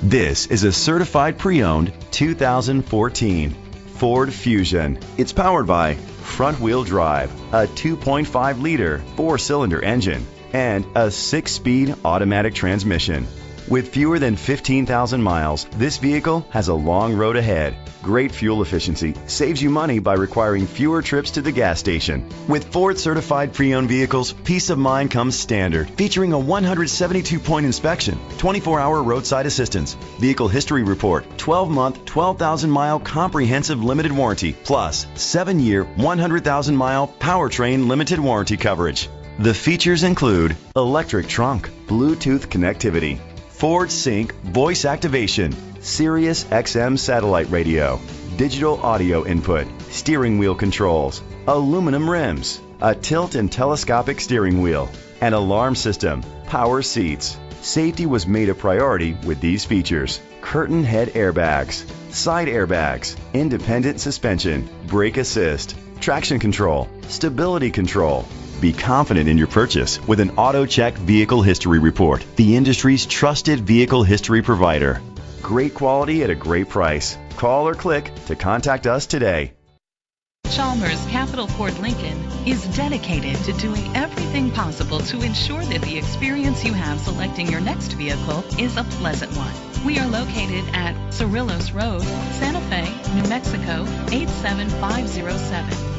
This is a certified pre-owned 2014 Ford Fusion. It's powered by front-wheel drive, a 2.5-liter four-cylinder engine, and a 6-speed automatic transmission. With fewer than 15,000 miles, this vehicle has a long road ahead. Great fuel efficiency saves you money by requiring fewer trips to the gas station. With Ford certified pre-owned vehicles, peace of mind comes standard, featuring a 172-point inspection, 24-hour roadside assistance, vehicle history report, 12-month, 12,000-mile comprehensive limited warranty, plus 7-year, 100,000-mile powertrain limited warranty coverage. The features include electric trunk, Bluetooth connectivity, Ford Sync voice activation, Sirius XM satellite radio, digital audio input, steering wheel controls, aluminum rims, a tilt and telescopic steering wheel, an alarm system, power seats. Safety was made a priority with these features: curtain head airbags, side airbags, independent suspension, brake assist, traction control, stability control. Be confident in your purchase with an AutoCheck Vehicle History Report, the industry's trusted vehicle history provider. Great quality at a great price. Call or click to contact us today. Chalmers Capital Ford Lincoln is dedicated to doing everything possible to ensure that the experience you have selecting your next vehicle is a pleasant one. We are located at Cerrillos Road, Santa Fe, New Mexico 87507.